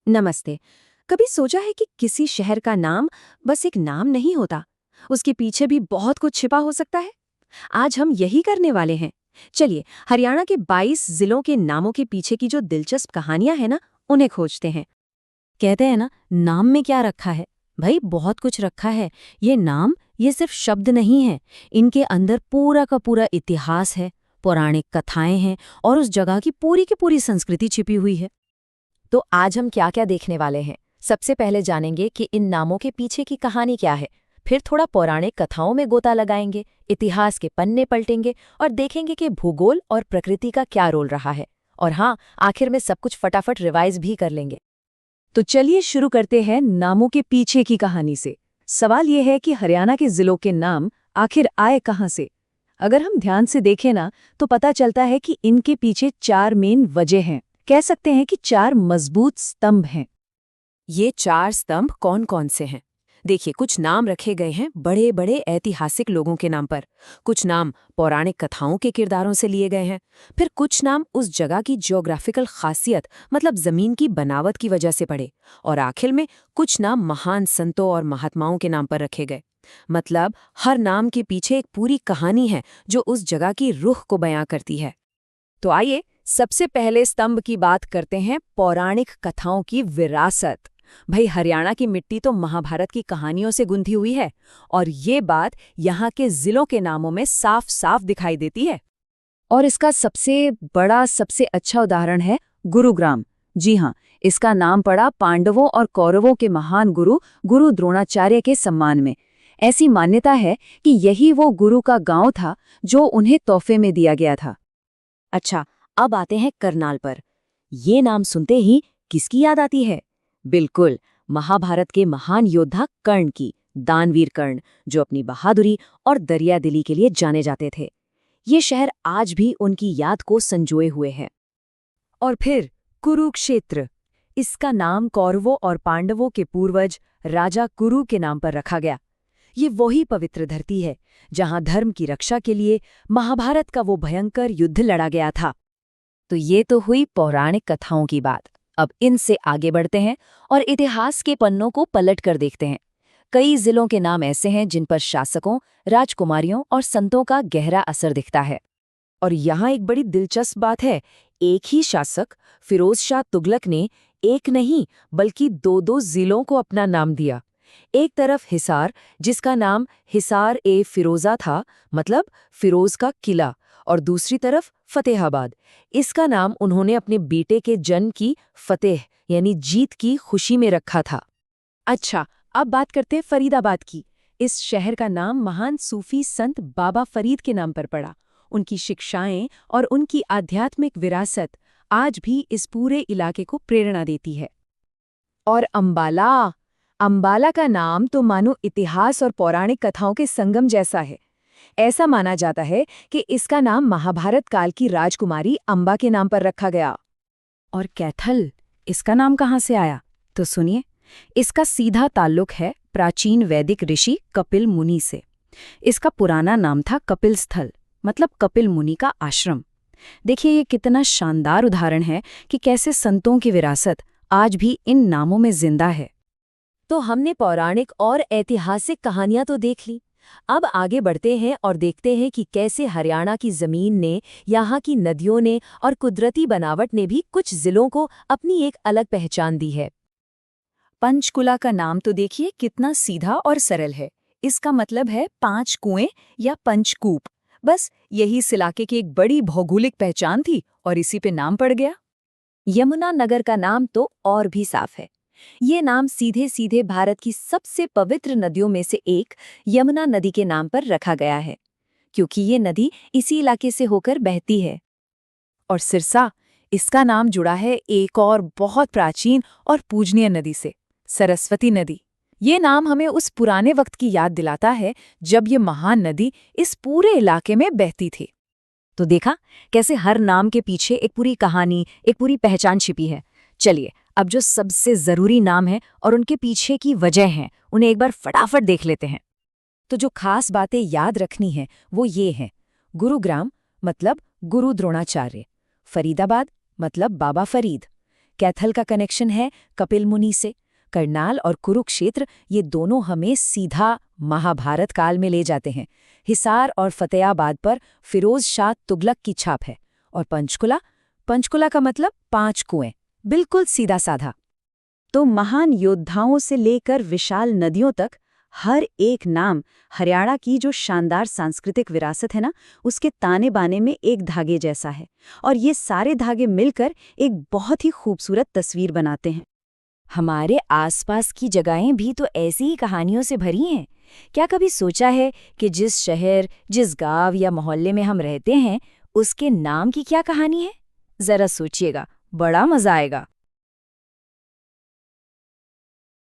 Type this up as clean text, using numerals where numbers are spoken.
नमस्ते। कभी सोचा है कि किसी शहर का नाम बस एक नाम नहीं होता, उसके पीछे भी बहुत कुछ छिपा हो सकता है। आज हम यही करने वाले हैं। चलिए, हरियाणा के 22 जिलों के नामों के पीछे की जो दिलचस्प कहानियां हैं ना, उन्हें खोजते हैं। कहते हैं ना, नाम में क्या रखा है। भाई बहुत कुछ रखा है। ये नाम ये सिर्फ शब्द नहीं है। इनके अंदर पूरा का पूरा इतिहास है, पौराणिक कथाएं हैं और उस जगह की पूरी संस्कृति छिपी हुई है। तो आज हम क्या क्या देखने वाले हैं? सबसे पहले जानेंगे कि इन नामों के पीछे की कहानी क्या है। फिर थोड़ा पौराणिक कथाओं में गोता लगाएंगे, इतिहास के पन्ने पलटेंगे और देखेंगे कि भूगोल और प्रकृति का क्या रोल रहा है। और हाँ, आखिर में सब कुछ फटाफट रिवाइज भी कर लेंगे। तो चलिए शुरू करते हैं नामों के पीछे की कहानी से। सवाल यह है कि हरियाणा के जिलों के नाम आखिर आए कहाँ से? अगर हम ध्यान से देखें ना, तो पता चलता है कि इनके पीछे 4 मेन वजह हैं। कह सकते हैं कि 4 मजबूत स्तंभ हैं। ये 4 स्तंभ कौन कौन से हैं? देखिए, कुछ नाम रखे गए हैं बड़े बड़े ऐतिहासिक लोगों के नाम पर, कुछ नाम पौराणिक कथाओं के किरदारों से लिए गए हैं, फिर कुछ नाम उस जगह की ज्योग्राफिकल खासियत मतलब जमीन की बनावट की वजह से पड़े, और आखिर में कुछ नाम महान संतों और महात्माओं के नाम पर रखे गए। मतलब हर नाम के पीछे एक पूरी कहानी है जो उस जगह की रूह को बयां करती है। तो आइए सबसे पहले स्तंभ की बात करते हैं, पौराणिक कथाओं की विरासत। भाई, हरियाणा की मिट्टी तो महाभारत की कहानियों से गुंथी हुई है, और ये बात यहाँ के जिलों के नामों में साफ साफ दिखाई देती है। और इसका सबसे बड़ा, सबसे अच्छा उदाहरण है गुरुग्राम। जी हाँ, इसका नाम पड़ा पांडवों और कौरवों के महान गुरु द्रोणाचार्य के सम्मान में। ऐसी मान्यता है कि यही वो गुरु का गांव था जो उन्हें तोहफे में दिया गया था। अच्छा, अब आते हैं करनाल पर। ये नाम सुनते ही किसकी याद आती है? बिल्कुल, महाभारत के महान योद्धा कर्ण की, दानवीर कर्ण, जो अपनी बहादुरी और दरियादिली के लिए जाने जाते थे। ये शहर आज भी उनकी याद को संजोए हुए है। और फिर कुरुक्षेत्र। इसका नाम कौरवों और पांडवों के पूर्वज राजा कुरु के नाम पर रखा गया। ये वही पवित्र धरती है जहां धर्म की रक्षा के लिए महाभारत का वो भयंकर युद्ध लड़ा गया था। तो ये तो हुई पौराणिक कथाओं की बात। अब इनसे आगे बढ़ते हैं और इतिहास के पन्नों को पलट कर देखते हैं। कई जिलों के नाम ऐसे हैं जिन पर शासकों, राजकुमारियों और संतों का गहरा असर दिखता है। और यहाँ एक बड़ी दिलचस्प बात है, एक ही शासक फिरोज शाह तुगलक ने एक नहीं बल्कि 2-2 जिलों को अपना नाम दिया। एक तरफ हिसार, जिसका नाम हिसार ए फिरोजा था, मतलब फिरोज का किला, और दूसरी तरफ फतेहाबाद। इसका नाम उन्होंने अपने बेटे के जन्म की फतेह यानी जीत की खुशी में रखा था। अच्छा, अब बात करते हैं फरीदाबाद की। इस शहर का नाम महान सूफी संत बाबा फरीद के नाम पर पड़ा। उनकी शिक्षाएं और उनकी आध्यात्मिक विरासत आज भी इस पूरे इलाके को प्रेरणा देती है। और अंबाला का नाम तो मानो इतिहास और पौराणिक कथाओं के संगम जैसा है। ऐसा माना जाता है कि इसका नाम महाभारत काल की राजकुमारी अंबा के नाम पर रखा गया। और कैथल, इसका नाम कहाँ से आया? तो सुनिए, इसका सीधा ताल्लुक है प्राचीन वैदिक ऋषि कपिल मुनि से। इसका पुराना नाम था कपिल स्थल, मतलब कपिल मुनि का आश्रम। देखिए, ये कितना शानदार उदाहरण है कि कैसे संतों की विरासत आज भी इन नामों में जिंदा है। तो हमने पौराणिक और ऐतिहासिक कहानियां तो देख ली। अब आगे बढ़ते हैं और देखते हैं कि कैसे हरियाणा की जमीन ने, यहाँ की नदियों ने और कुदरती बनावट ने भी कुछ जिलों को अपनी एक अलग पहचान दी है। पंचकुला का नाम तो देखिए कितना सीधा और सरल है। इसका मतलब है 5 कुएं या पंचकूप। बस यही इस इलाके की एक बड़ी भौगोलिक पहचान थी और इसी पे नाम पड़ गया। यमुना नगर का नाम तो और भी साफ है। ये नाम सीधे सीधे भारत की सबसे पवित्र नदियों में से एक यमुना नदी के नाम पर रखा गया है, क्योंकि ये नदी इसी इलाके से होकर बहती है। और सिरसा, इसका नाम जुड़ा है एक और बहुत प्राचीन और पूजनीय नदी से, सरस्वती नदी। ये नाम हमें उस पुराने वक्त की याद दिलाता है जब ये महान नदी इस पूरे इलाके में बहती थी। तो देखा कैसे हर नाम के पीछे एक पूरी कहानी, एक पूरी पहचान छिपी है। चलिए, अब जो सबसे जरूरी नाम है और उनके पीछे की वजह है, उन्हें एक बार फटाफट देख लेते हैं। तो जो खास बातें याद रखनी है वो ये हैं। गुरुग्राम मतलब गुरु द्रोणाचार्य, फरीदाबाद मतलब बाबा फरीद, कैथल का कनेक्शन है कपिल मुनि से। करनाल और कुरुक्षेत्र ये दोनों हमें सीधा महाभारत काल में ले जाते हैं। हिसार और फतेहाबाद पर फिरोज शाह तुगलक की छाप है। और पंचकुला, पंचकुला का मतलब 5 कुएं, बिल्कुल सीधा साधा। तो महान योद्धाओं से लेकर विशाल नदियों तक हर एक नाम हरियाणा की जो शानदार सांस्कृतिक विरासत है ना, उसके ताने बाने में एक धागे जैसा है। और ये सारे धागे मिलकर एक बहुत ही खूबसूरत तस्वीर बनाते हैं। हमारे आसपास की जगहें भी तो ऐसी ही कहानियों से भरी हैं। क्या कभी सोचा है कि जिस शहर, जिस गांव या मोहल्ले में हम रहते हैं, उसके नाम की क्या कहानी है? जरा सोचिएगा, बड़ा मजा आएगा।